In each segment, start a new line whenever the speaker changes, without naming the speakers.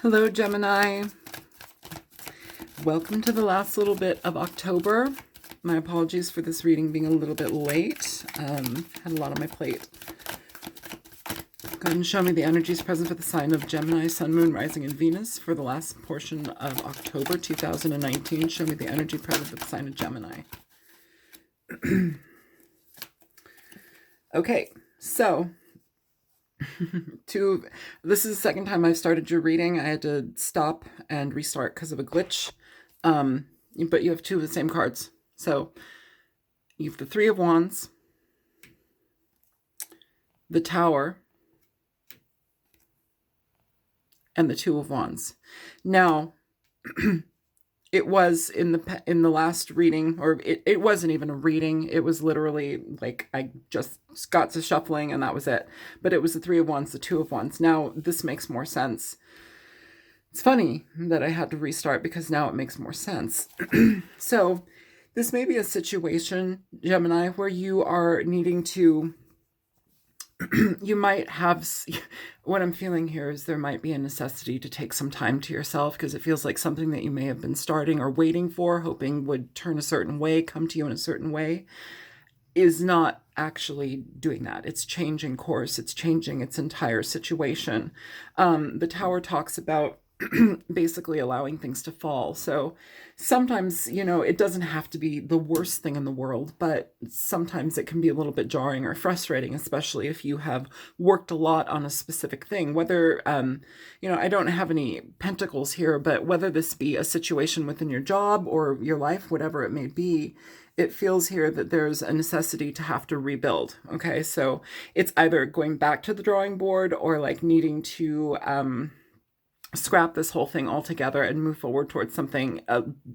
Hello, Gemini. Welcome to the last little bit of October. My apologies for this reading being a little bit late. Had a lot on my plate. Go ahead and show me the energies present for the sign of Gemini, Sun, Moon, Rising, and Venus for the last portion of October 2019. Show me the energy present for the sign of Gemini. Okay, so this is the second time I've started your reading. I had to stop and restart because of a glitch. But you have two of the same cards. So you have the Three of Wands, the Tower, and the Two of Wands. Now, it was in the last reading, or it wasn't even a reading. It was literally like I just got to shuffling and that was it. But it was the Three of Wands, the Two of Wands. Now this makes more sense. It's funny that I had to restart because now it makes more sense. So this may be a situation, Gemini, where you are needing to, you might have, what I'm feeling here is there might be a necessity to take some time to yourself because it feels like something that you may have been starting or waiting for, hoping would turn a certain way, come to you in a certain way, is not actually doing that. It's changing course. It's changing its entire situation. The Tower talks about basically allowing things to fall. So sometimes, it doesn't have to be the worst thing in the world, but sometimes it can be a little bit jarring or frustrating, especially if you have worked a lot on a specific thing, whether, I don't have any pentacles here, but whether this be a situation within your job or your life, whatever it may be, it feels here that there's a necessity to have to rebuild. Okay. So it's either going back to the drawing board or like needing to, scrap this whole thing altogether and move forward towards something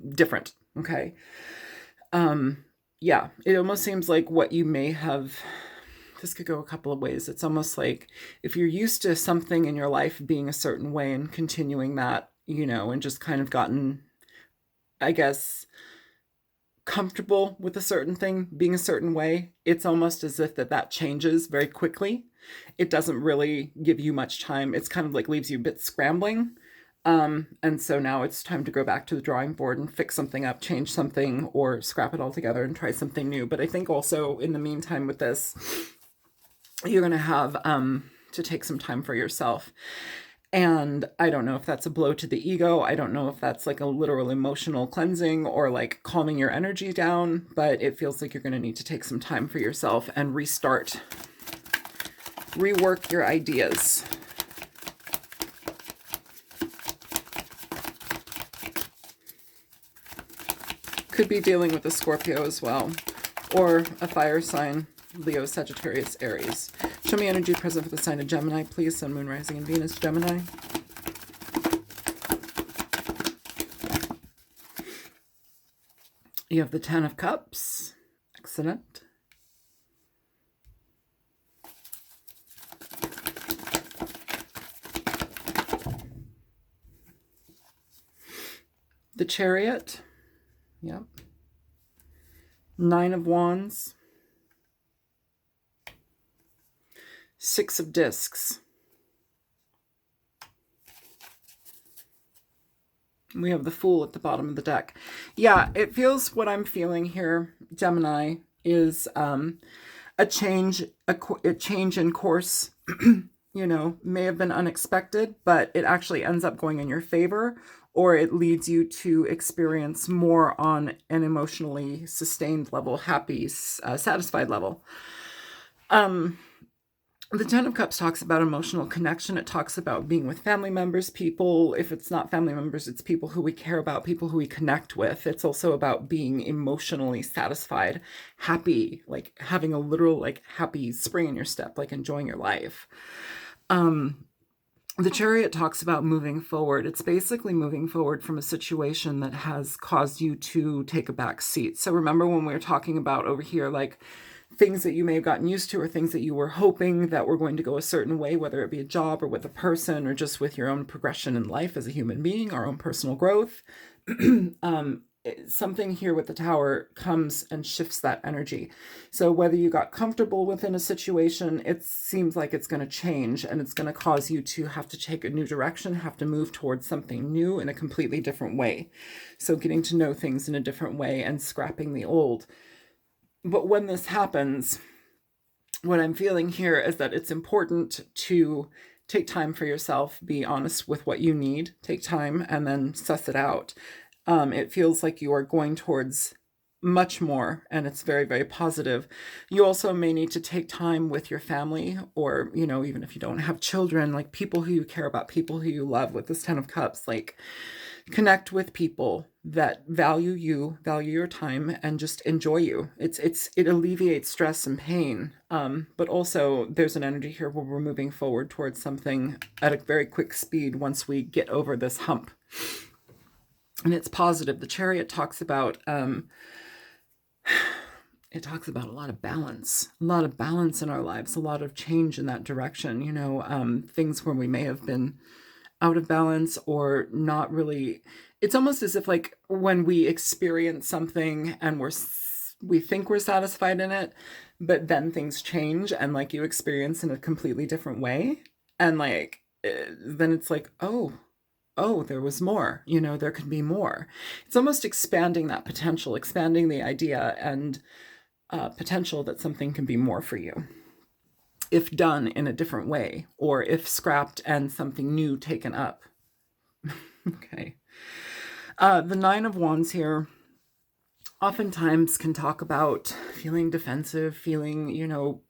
different. Okay. Yeah, it almost seems like what you may have, this could go a couple of ways. It's almost like if you're used to something in your life being a certain way and continuing that, and just kind of gotten, I guess, comfortable with a certain thing being a certain way, it's almost as if that changes very quickly. It doesn't really give you much time. It's kind of like leaves you a bit scrambling. And so now it's time to go back to the drawing board and fix something up, change something, or scrap it all together and try something new. But I think also in the meantime with this, you're going to have to take some time for yourself. And I don't know if that's a blow to the ego. I don't know if that's like a literal emotional cleansing or like calming your energy down, but it feels like you're going to need to take some time for yourself and restart, rework your ideas. Could be dealing with a Scorpio as well, or a fire sign, Leo, Sagittarius, Aries. Show me energy present for the sign of Gemini, please. Sun, Moon, Rising, and Venus, Gemini. You have the Ten of Cups. Excellent. The Chariot. Yep. Nine of Wands. Six of Discs. We have the Fool at the bottom of the deck. Yeah, it feels, what I'm feeling here, Gemini, is a change in course, may have been unexpected, but it actually ends up going in your favor, or it leads you to experience more on an emotionally sustained level, happy, satisfied level. The Ten of Cups talks about emotional connection. It talks about being with family members, people. If it's not family members, it's people who we care about, people who we connect with. It's also about being emotionally satisfied, happy, like having a literal, like happy spring in your step, like enjoying your life. The Chariot talks about moving forward. It's basically moving forward from a situation that has caused you to take a back seat. So remember when we were talking about over here, like things that you may have gotten used to or things that you were hoping that were going to go a certain way, whether it be a job or with a person or just with your own progression in life as a human being, our own personal growth. something here with the Tower comes and shifts that energy. So whether you got comfortable within a situation, it seems like it's going to change, and it's going to cause you to have to take a new direction, have to move towards something new in a completely different way. So getting to know things in a different way and scrapping the old. But when this happens, what I'm feeling here is that it's important to take time for yourself, be honest with what you need, take time, and then suss it out. It feels like you are going towards much more, and it's very, very positive. You also may need to take time with your family, or, you know, even if you don't have children, like people who you care about, people who you love. With this 10 of Cups, like, connect with people that value you, value your time, and just enjoy you. It alleviates stress and pain. But also there's an energy here where we're moving forward towards something at a very quick speed once we get over this hump. And it's positive. The Chariot talks about it talks about a lot of balance in our lives, a lot of change in that direction. You know, things where we may have been out of balance or not really. It's almost as if, like, when we experience something and we think we're satisfied in it, but then things change and, like, you experience in a completely different way, and, like, then it's like, oh, there was more, you know, there could be more. It's almost expanding that potential, expanding the idea and potential that something can be more for you if done in a different way, or if scrapped and something new taken up. Okay. The 9 of Wands here oftentimes can talk about feeling defensive, feeling, you know,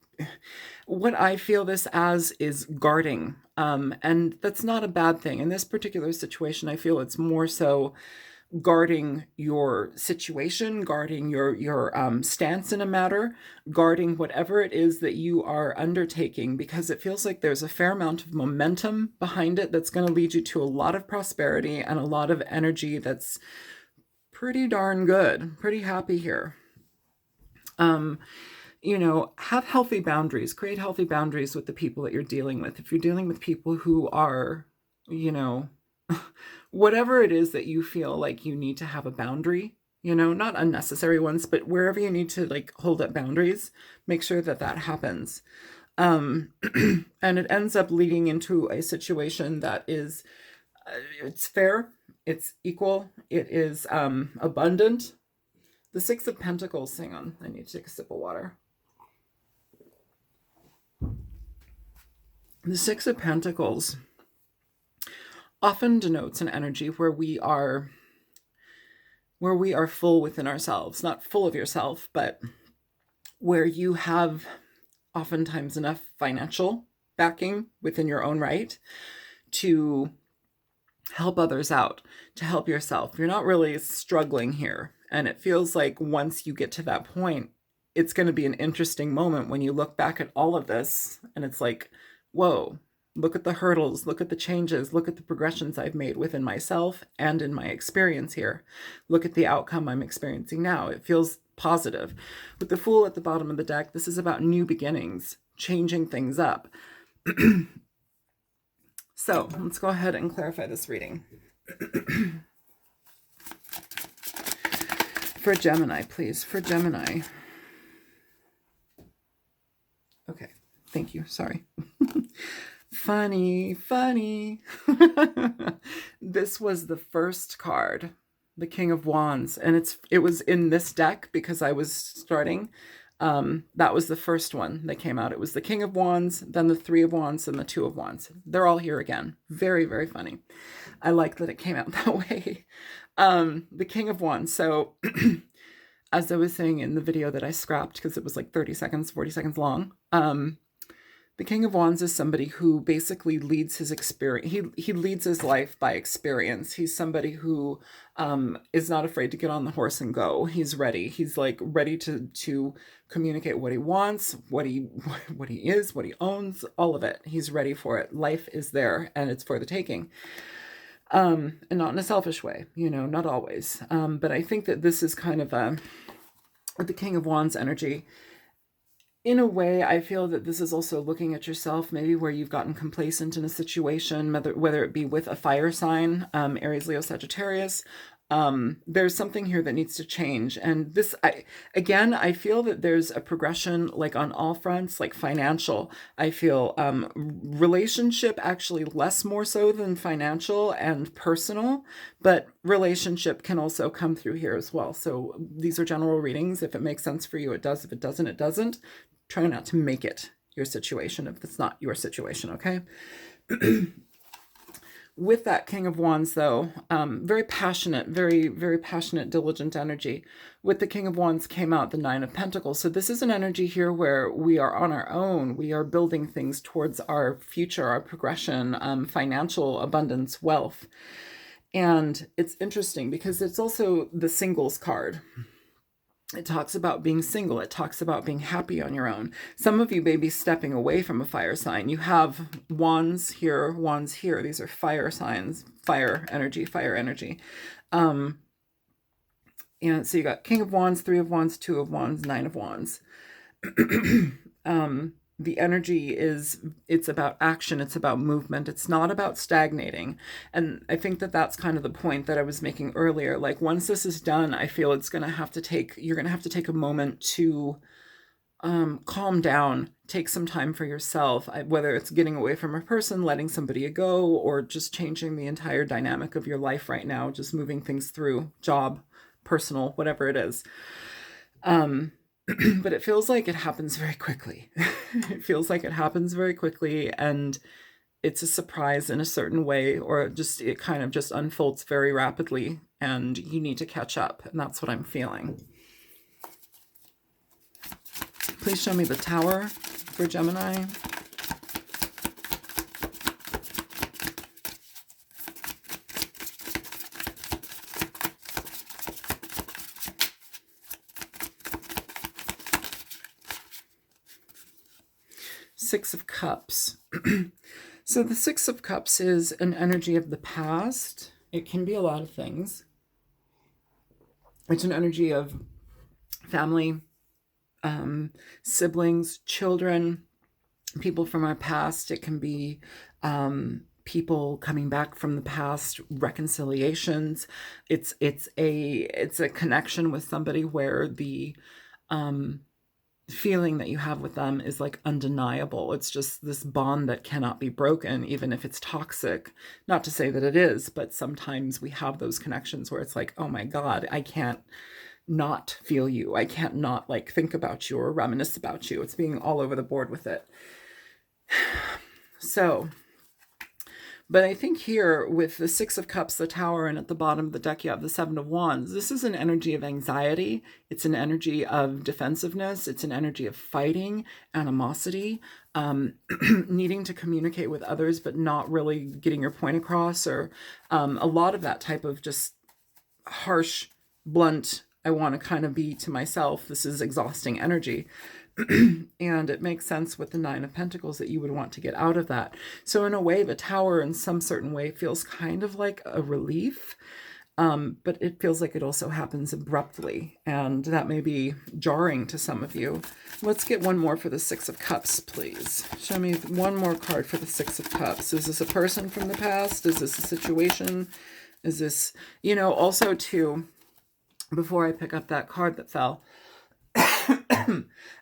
what I feel this as is guarding. And that's not a bad thing. In this particular situation, I feel it's more so guarding your situation, guarding your stance in a matter, guarding whatever it is that you are undertaking, because it feels like there's a fair amount of momentum behind it that's going to lead you to a lot of prosperity and a lot of energy that's pretty darn good. Pretty happy here. You know, have healthy boundaries, create healthy boundaries with the people that you're dealing with. If you're dealing with people who are, you know, whatever it is that you feel like you need to have a boundary, you know, not unnecessary ones, but wherever you need to, like, hold up boundaries, make sure that that happens. And it ends up leading into a situation that is, it's fair, it's equal, it is abundant. The 6 of Pentacles, hang on, I need to take a sip of water. The 6 of Pentacles often denotes an energy where we are full within ourselves, not full of yourself, but where you have oftentimes enough financial backing within your own right to help others out, to help yourself. You're not really struggling here. And it feels like once you get to that point, it's going to be an interesting moment when you look back at all of this and it's like, whoa, look at the hurdles, look at the changes, look at the progressions I've made within myself and in my experience here. Look at the outcome I'm experiencing now. It feels positive. With the Fool at the bottom of the deck, this is about new beginnings, changing things up. So let's go ahead and clarify this reading. For Gemini, please. For Gemini. Okay. Thank you. Sorry. Funny. This was the first card, the King of Wands. And it was in this deck because I was starting. That was the first one that came out. It was the King of Wands, then the 3 of Wands, and the 2 of Wands. They're all here again. Very, very funny. I like that it came out that way. The King of Wands. So as I was saying in the video that I scrapped because it was like 30 seconds, 40 seconds long, the King of Wands is somebody who basically leads his experience. He leads his life by experience. He's somebody who is not afraid to get on the horse and go. He's ready. He's like ready to communicate what he wants, what he is, what he owns, all of it. He's ready for it. Life is there and it's for the taking. And not in a selfish way, you know, not always. But I think that this is kind of the King of Wands energy. In a way, I feel that this is also looking at yourself, maybe where you've gotten complacent in a situation, whether it be with a fire sign, Aries, Leo, Sagittarius, There's something here that needs to change. And this, I feel that there's a progression, like on all fronts, like financial. I feel relationship actually less more so than financial and personal, but relationship can also come through here as well. So these are general readings. If it makes sense for you, it does. If it doesn't, it doesn't. Try not to make it your situation if it's not your situation, okay? With that King of Wands, though, very passionate, very, very passionate, diligent energy. With the King of Wands came out the Nine of Pentacles. So this is an energy here where we are on our own. We are building things towards our future, our progression, financial abundance, wealth. And it's interesting because it's also the singles card. It talks about being single. It talks about being happy on your own. Some of you may be stepping away from a fire sign. You have wands here, wands here. These are fire signs, fire energy, fire energy. And so you got King of Wands, Three of Wands, Two of Wands, Nine of Wands. The energy is, it's about action. It's about movement. It's not about stagnating. And I think that that's kind of the point that I was making earlier. Like once this is done, I feel it's going to have to take, you're going to have to take a moment to calm down, take some time for yourself, whether it's getting away from a person, letting somebody go, or just changing the entire dynamic of your life right now, just moving things through, job, personal, whatever it is. But it feels like it happens very quickly. It feels like it happens very quickly, and it's a surprise in a certain way, or just it kind of just unfolds very rapidly, and you need to catch up, and that's what I'm feeling. Please show me the Tower for Gemini. Six of Cups. So the Six of Cups is an energy of the past. It can be a lot of things. It's an energy of family, siblings, children, people from our past. It can be people coming back from the past, reconciliations. It's a connection with somebody where the feeling that you have with them is like undeniable. It's just this bond that cannot be broken, even if it's toxic. Not to say that it is, but sometimes we have those connections where it's like, oh my God, I can't not feel you. I can't not like think about you or reminisce about you. It's being all over the board with it. So, but I think here with the Six of Cups, the Tower, and at the bottom of the deck, you have the Seven of Wands. This is an energy of anxiety. It's an energy of defensiveness. It's an energy of fighting, animosity, needing to communicate with others, but not really getting your point across, or a lot of that type of just harsh, blunt, I want to kind of be to myself. This is exhausting energy. And it makes sense with the Nine of Pentacles that you would want to get out of that. So in a way, the Tower in some certain way feels kind of like a relief, but it feels like it also happens abruptly, and that may be jarring to some of you. Let's get one more for the Six of Cups, please. Show me one more card for the Six of Cups. Is this a person from the past? Is this a situation? Is this, you know, also too, before I pick up that card that fell,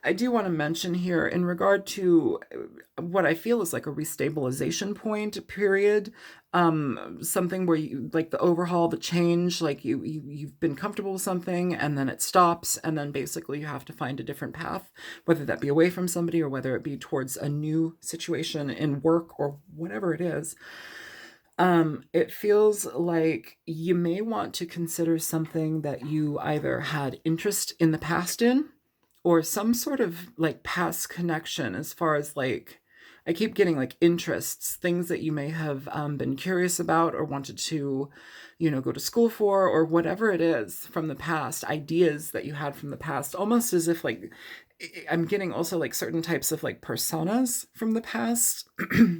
I do want to mention here in regard to what I feel is like a restabilization point period, something where you like the overhaul, the change, like you've been comfortable with something and then it stops, and then basically you have to find a different path, whether that be away from somebody or whether it be towards a new situation in work or whatever it is. It feels like you may want to consider something that you either had interest in the past in, or some sort of like past connection, as far as like, I keep getting like interests, things that you may have been curious about or wanted to, you know, go to school for, or whatever it is from the past, ideas that you had from the past, almost as if like, I'm getting also like certain types of like personas from the past.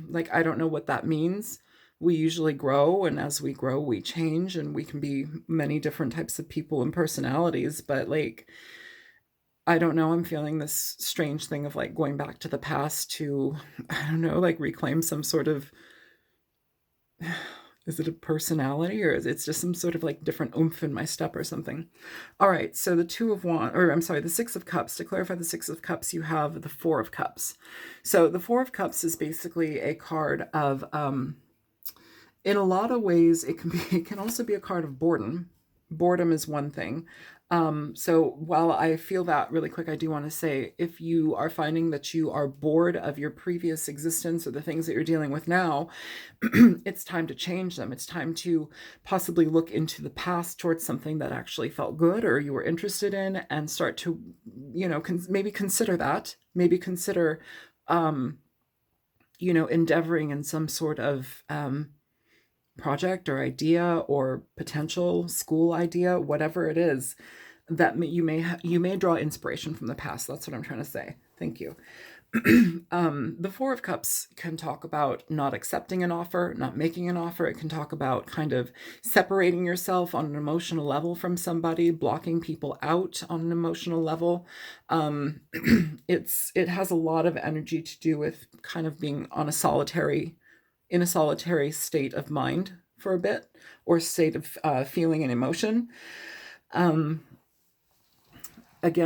Like, I don't know what that means. We usually grow, and as we grow, we change, and we can be many different types of people and personalities, but like, I don't know, I'm feeling this strange thing of like going back to the past to, I don't know, like reclaim some sort of Is it a personality, or is it just some sort of like different oomph in my step or something? All right, so the Two of Wands, or I'm sorry, the Six of Cups. To clarify the Six of Cups, you have the Four of Cups. So the Four of Cups is basically a card of, in a lot of ways, it can also be a card of boredom. Boredom is one thing. So while I feel that really quick, I do want to say, if you are finding that you are bored of your previous existence or the things that you're dealing with now, it's time to change them. It's time to possibly look into the past towards something that actually felt good or you were interested in, and start to, maybe consider that. Maybe consider, endeavoring in some sort of, project or idea or potential school idea, whatever it is, that you may draw inspiration from the past. That's what I'm trying to say. Thank you. The Four of Cups can talk about not accepting an offer, not making an offer. It can talk about kind of separating yourself on an emotional level from somebody, blocking people out on an emotional level. It has a lot of energy to do with kind of being in a solitary state of mind for a bit, or state of feeling and emotion. Again,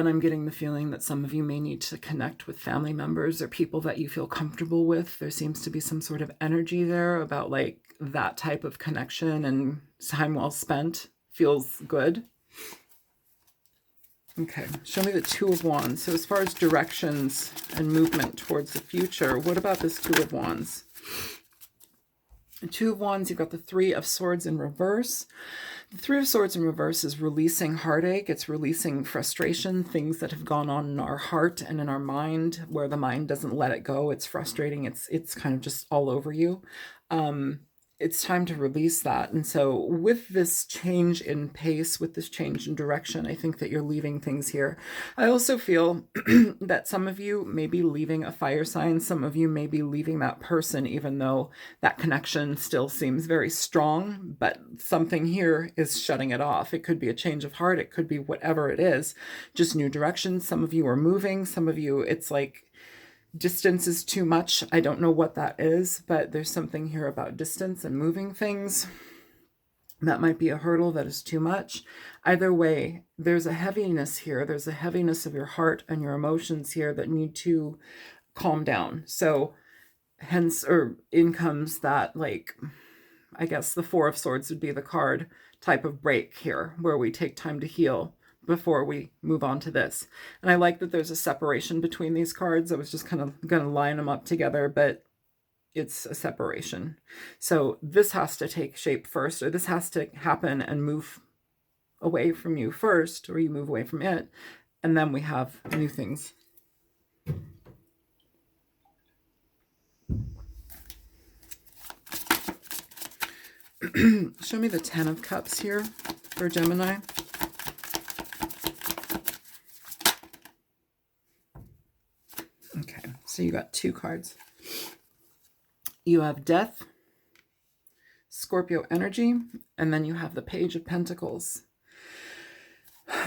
I'm getting the feeling that some of you may need to connect with family members or people that you feel comfortable with. There seems to be some sort of energy there about like that type of connection, and time well spent feels good. Okay, show me the Two of Wands. So as far as directions and movement towards the future, what about this Two of Wands? The Two of Wands, you've got the Three of Swords in reverse. The Three of Swords in reverse is releasing heartache. It's releasing frustration, things that have gone on in our heart and in our mind, where the mind doesn't let it go. It's frustrating. It's kind of just all over you. It's time to release that. And so with this change in pace, with this change in direction, I think that you're leaving things here. I also feel that some of you may be leaving a fire sign. Some of you may be leaving that person, even though that connection still seems very strong, but something here is shutting it off. It could be a change of heart. It could be whatever it is, just new directions. Some of you are moving. Some of you, it's like, distance is too much. I don't know what that is, but there's something here about distance and moving things. That might be a hurdle that is too much. Either way, there's a heaviness here. There's a heaviness of your heart and your emotions here that need to calm down. So hence, or in comes that, like, I guess the Four of Swords would be the card type of break here, where we take time to heal before we move on to this. And I like that there's a separation between these cards. I was just kind of going to line them up together, but it's a separation. So this has to take shape first, or this has to happen and move away from you first, or you move away from it, and then we have new things. Show me the Ten of Cups here for Gemini. Okay, so you got two cards. You have Death, Scorpio energy, and then you have the Page of Pentacles.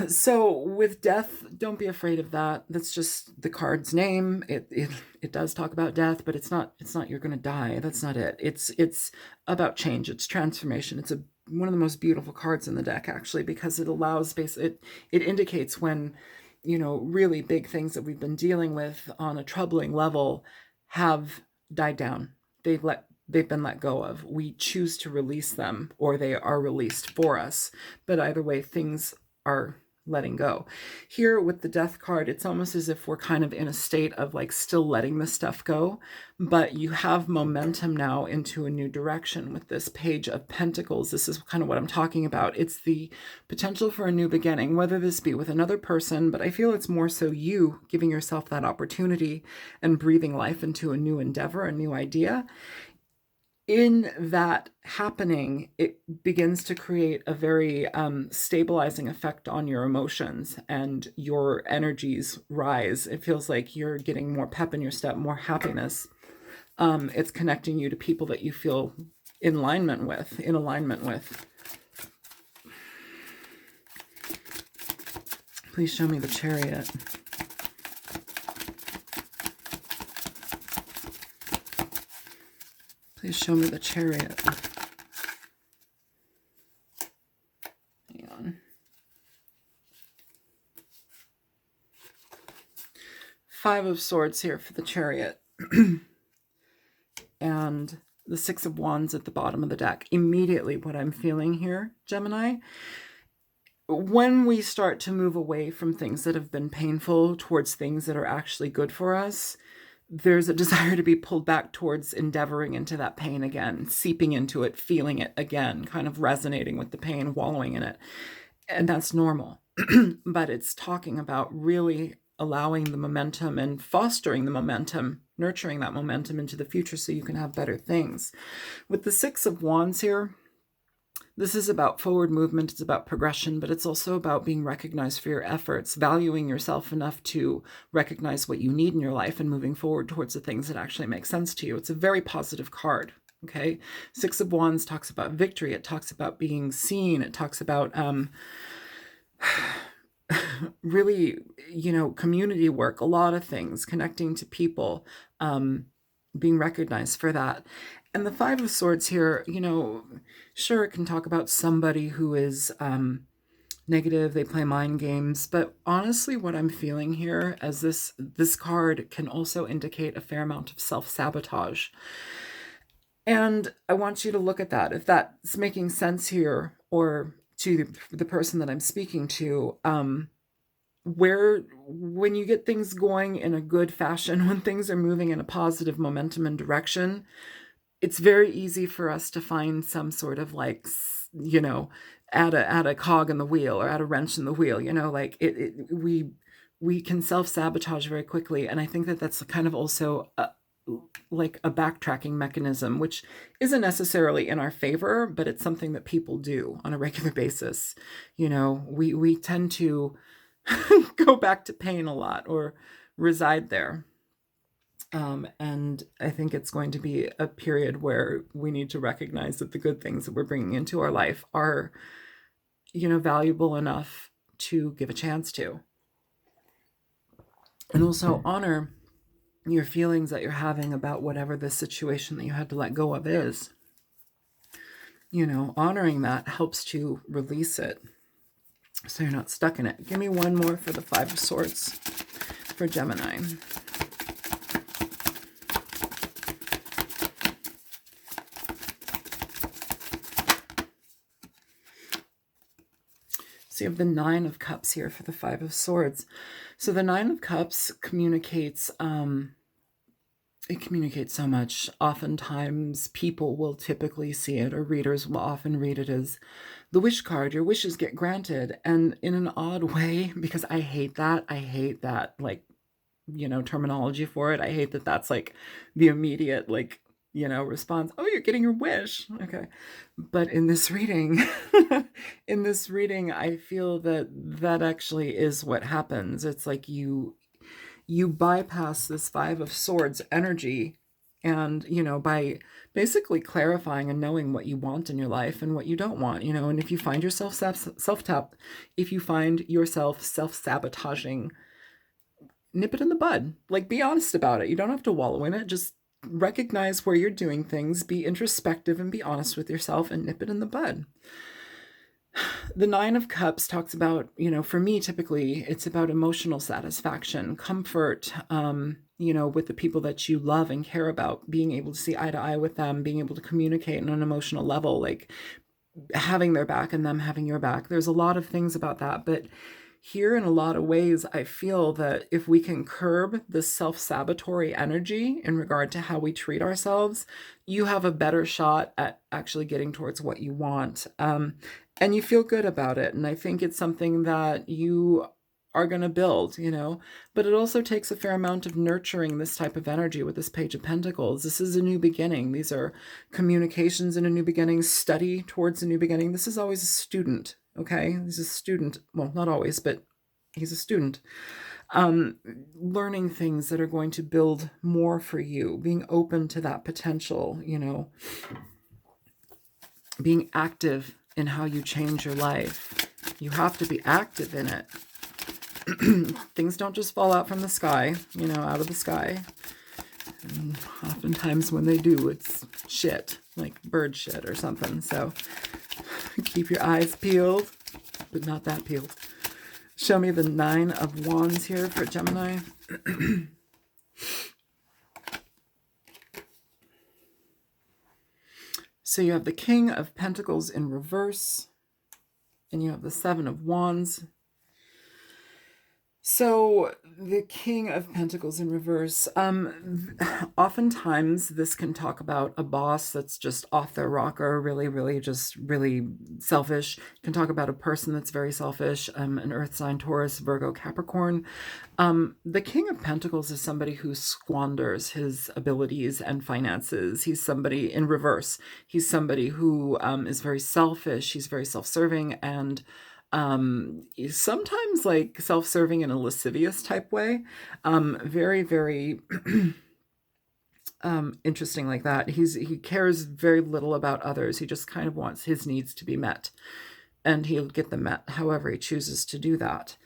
So with Death, don't be afraid of that. That's just the card's name. It does talk about death, but it's not you're going to die. That's not it. It's about change. It's transformation. It's one of the most beautiful cards in the deck, actually, because it allows it indicates when, really big things that we've been dealing with on a troubling level have died down. They've been let go of. We choose to release them, or they are released for us. But either way, things are letting go. Here with the Death card, it's almost as if we're kind of in a state of like still letting this stuff go, but you have momentum now into a new direction with this Page of Pentacles. This is kind of what I'm talking about. It's the potential for a new beginning, whether this be with another person, but I feel it's more so you giving yourself that opportunity and breathing life into a new endeavor, a new idea. In that happening, it begins to create a very stabilizing effect on your emotions, and your energies rise. It feels like you're getting more pep in your step, more happiness. It's connecting you to people that you feel in alignment with. Please show me the Chariot. Please show me the Chariot. Five of Swords here for the Chariot. And the Six of Wands at the bottom of the deck. Immediately what I'm feeling here, Gemini, when we start to move away from things that have been painful towards things that are actually good for us, there's a desire to be pulled back towards endeavoring into that pain again, seeping into it, feeling it again, kind of resonating with the pain, wallowing in it. And that's normal. But it's talking about really allowing the momentum and fostering the momentum, nurturing that momentum into the future so you can have better things. With the Six of Wands here, this is about forward movement, it's about progression, but it's also about being recognized for your efforts, valuing yourself enough to recognize what you need in your life and moving forward towards the things that actually make sense to you. It's a very positive card, okay? Six of Wands talks about victory. It talks about being seen. It talks about really, community work, a lot of things, connecting to people, being recognized for that. And the Five of Swords here, sure, it can talk about somebody who is negative, they play mind games, but honestly, what I'm feeling here as this card can also indicate a fair amount of self-sabotage. And I want you to look at that. If that's making sense here, or to the person that I'm speaking to, when you get things going in a good fashion, when things are moving in a positive momentum and direction, it's very easy for us to find some sort of add a cog in the wheel or add a wrench in the wheel, we can self-sabotage very quickly. And I think that that's kind of also like a backtracking mechanism, which isn't necessarily in our favor, but it's something that people do on a regular basis. We tend to go back to pain a lot or reside there. And I think it's going to be a period where we need to recognize that the good things that we're bringing into our life are, valuable enough to give a chance to. And also honor your feelings that you're having about whatever the situation that you had to let go of is. Honoring that helps to release it so you're not stuck in it. Give me one more for the Five of Swords for Gemini. So you have the Nine of Cups here for the Five of Swords. So the Nine of Cups communicates, it communicates so much. Oftentimes people will typically see it, or readers will often read it as the wish card. Your wishes get granted. And in an odd way, because I hate that, terminology for it. I hate that that's like the immediate, response. Oh, you're getting your wish. Okay. But in this reading, I feel that actually is what happens. It's like you bypass this Five of Swords energy and, by basically clarifying and knowing what you want in your life and what you don't want, and if you find yourself self-sabotaging, nip it in the bud. Be honest about it. You don't have to wallow in it. Just recognize where you're doing things, be introspective and be honest with yourself and nip it in the bud. The Nine of Cups talks about, for me, typically it's about emotional satisfaction, comfort, with the people that you love and care about, being able to see eye to eye with them, being able to communicate on an emotional level, like having their back and them having your back. There's a lot of things about that, but here, in a lot of ways, I feel that if we can curb the self-sabotatory energy in regard to how we treat ourselves, you have a better shot at actually getting towards what you want. And you feel good about it. And I think it's something that you are going to build, but it also takes a fair amount of nurturing this type of energy with this Page of Pentacles. This is a new beginning. These are communications in a new beginning, study towards a new beginning. This is always a student. Okay, he's a student. Well, not always, but he's a student. Learning things that are going to build more for you, being open to that potential, being active in how you change your life. You have to be active in it. Things don't just fall out from the sky, out of the sky. And oftentimes when they do, it's shit, like bird shit or something. So keep your eyes peeled, but not that peeled. Show me the Nine of Wands here for Gemini. So you have the King of Pentacles in reverse, and you have the Seven of Wands. So the King of Pentacles in reverse, oftentimes this can talk about a boss that's just off their rocker, really just really selfish. It can talk about a person that's very selfish, an earth sign, Taurus, Virgo, Capricorn. The King of Pentacles is somebody who squanders his abilities and finances. He's somebody in reverse. He's somebody who is very selfish. He's very self-serving, and sometimes like self-serving in a lascivious type way. Very interesting like that. He cares very little about others. He just kind of wants his needs to be met, and he'll get them met however he chooses to do that.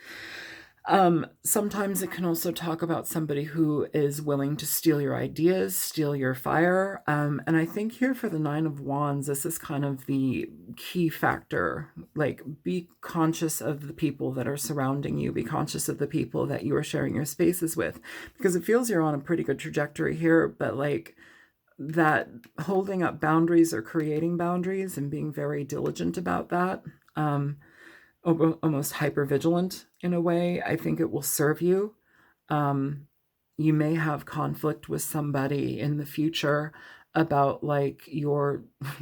Sometimes it can also talk about somebody who is willing to steal your ideas, steal your fire. And I think here for the Nine of Wands, this is kind of the key factor. Like, be conscious of the people that are surrounding you. Be conscious of the people that you are sharing your spaces with, because it feels you're on a pretty good trajectory here, but like that holding up boundaries or creating boundaries and being very diligent about that, almost hyper vigilant in a way, I think it will serve you. You may have conflict with somebody in the future about like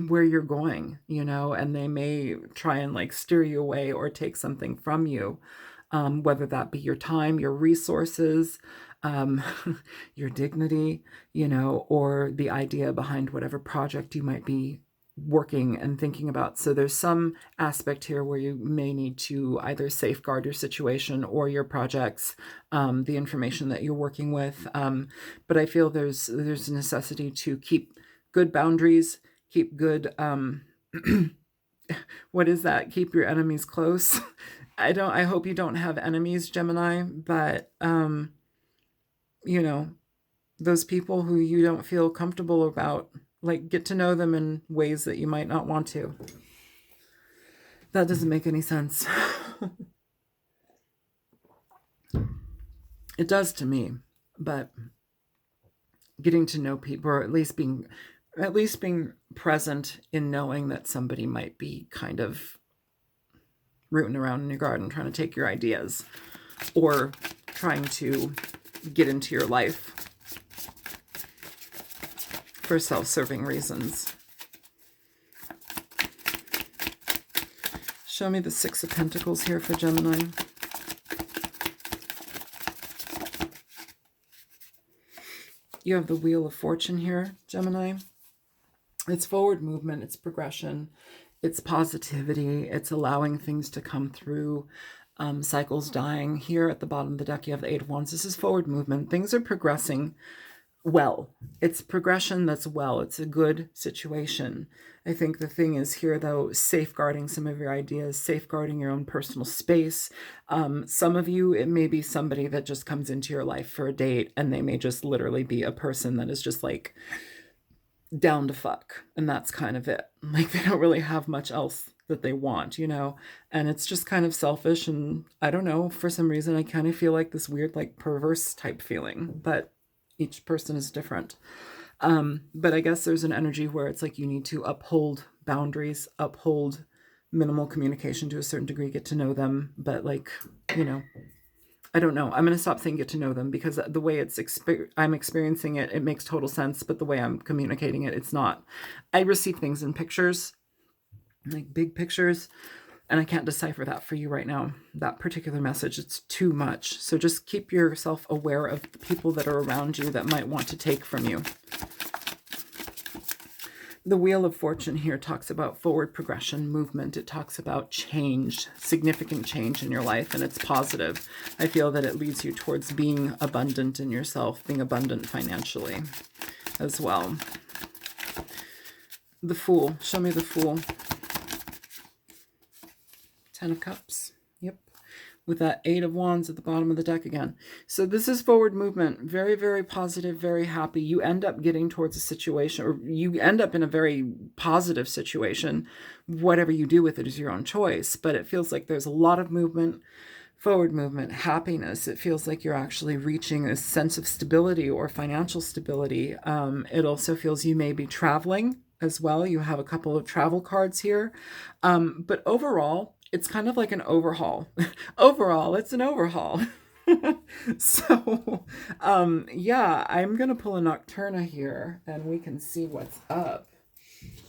where you're going, and they may try and like steer you away or take something from you, whether that be your time, your resources, your dignity, or the idea behind whatever project you might be working and thinking about. So there's some aspect here where you may need to either safeguard your situation or your projects, the information that you're working with. But I feel there's a necessity to keep good boundaries, keep good, what is that? Keep your enemies close. I hope you don't have enemies, Gemini, but, those people who you don't feel comfortable about, like, get to know them in ways that you might not want to. That doesn't make any sense. It does to me, but getting to know people, or at least being present in knowing that somebody might be kind of rooting around in your garden, trying to take your ideas, or trying to get into your life for self-serving reasons. Show me the Six of Pentacles here for Gemini. You have the Wheel of Fortune here, Gemini. It's forward movement, it's progression, it's positivity, it's allowing things to come through, cycles dying. Here at the bottom of the deck, you have the Eight of Wands. This is forward movement. Things are progressing well. It's progression that's well. It's a good situation. I think the thing is here, though, safeguarding some of your ideas, safeguarding your own personal space. Some of you, it may be somebody that just comes into your life for a date, and they may just literally be a person that is just like down to fuck, and that's kind of it. Like, they don't really have much else that they want, and it's just kind of selfish. And I don't know, for some reason I kind of feel like this weird, like, perverse type feeling, but each person is different. But I guess there's an energy where it's like you need to uphold boundaries, uphold minimal communication to a certain degree, get to know them. But like, I don't know. I'm going to stop saying get to know them, because the way I'm experiencing it, it makes total sense. But the way I'm communicating it, it's not. I receive things in pictures, like big pictures, and I can't decipher that for you right now, that particular message. It's too much. So just keep yourself aware of the people that are around you that might want to take from you. The Wheel of Fortune here talks about forward progression, movement. It talks about change, significant change in your life, and it's positive. I feel that it leads you towards being abundant in yourself, being abundant financially as well. The Fool. Show me the Fool. Ten of Cups. Yep. With that Eight of Wands at the bottom of the deck again. So this is forward movement. Very, very positive, very happy. You end up getting towards a situation, or you end up in a very positive situation. Whatever you do with it is your own choice. But it feels like there's a lot of movement, Forward movement, happiness. It feels like you're actually reaching a sense of stability or financial stability. It also feels you may be traveling as well. You have a couple of travel cards here. But overall, it's kind of like an overhaul. Overall, it's an overhaul. So, yeah, I'm going to pull a Nocturna here and we can see what's up.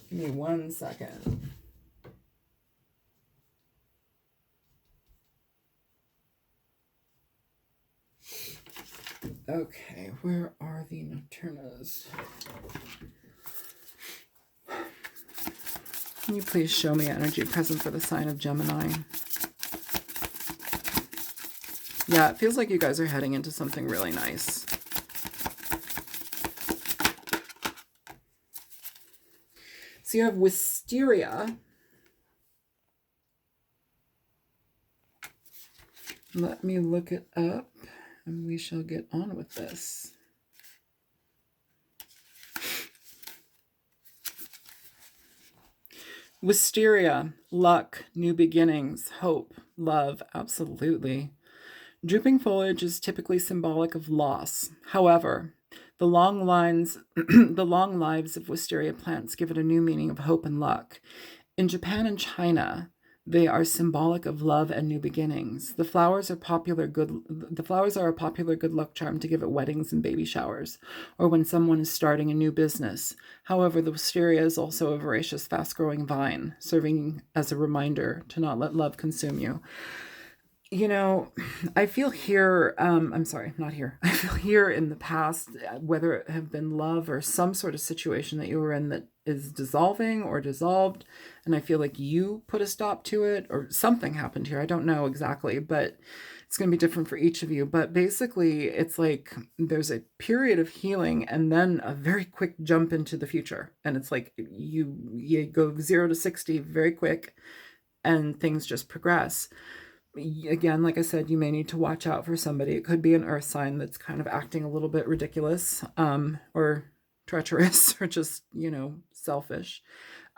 Give me 1 second. Okay, where are the Nocturnas? Can you please show me energy present for the sign of Gemini? Yeah, it feels like you guys are heading into something really nice. So you have Wisteria. Let me look it up and we shall get on with this. Wisteria, luck, new beginnings, hope, love, absolutely. Drooping foliage is typically symbolic of loss. However, the long lives of wisteria plants give it a new meaning of hope and luck. In Japan and China, they are symbolic of love and new beginnings. The flowers are a popular good luck charm to give at weddings and baby showers, or when someone is starting a new business. However, the wisteria is also a voracious, fast-growing vine, serving as a reminder to not let love consume you. You know, I feel here, I'm sorry, not here. I feel here in the past, whether it have been love or some sort of situation that you were in that is dissolving or dissolved, and I feel like you put a stop to it or something happened here. I don't know exactly, but it's going to be different for each of you. But basically, it's like there's a period of healing and then a very quick jump into the future. And it's like you go 0 to 60 very quick and things just progress. Again, like I said, you may need to watch out for somebody. It could be an earth sign that's kind of acting a little bit ridiculous, or treacherous, or just, selfish.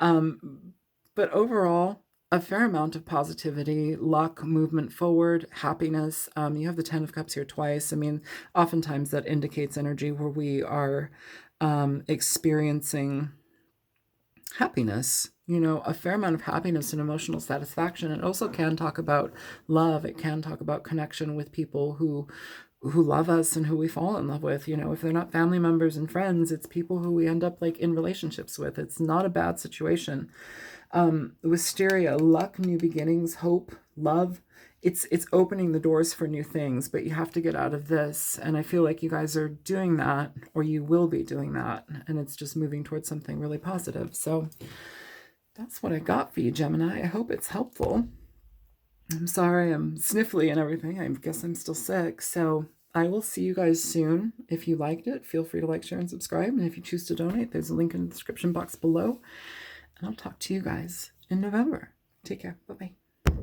But overall, a fair amount of positivity, luck, movement forward, happiness. You have the 10 of Cups here twice. I mean, oftentimes that indicates energy where we are experiencing happiness, a fair amount of happiness and emotional satisfaction. It also can talk about love. It can talk about connection with people who love us and who we fall in love with. If they're not family members and friends, it's people who we end up like in relationships with. It's not a bad situation. Wisteria, luck, new beginnings, hope, love. It's opening the doors for new things, but you have to get out of this. And I feel like you guys are doing that, or you will be doing that. And it's just moving towards something really positive. So that's what I got for you, Gemini. I hope it's helpful. I'm sorry I'm sniffly and everything. I guess I'm still sick. So I will see you guys soon. If you liked it, feel free to like, share, and subscribe. And if you choose to donate, there's a link in the description box below. And I'll talk to you guys in November. Take care. Bye-bye.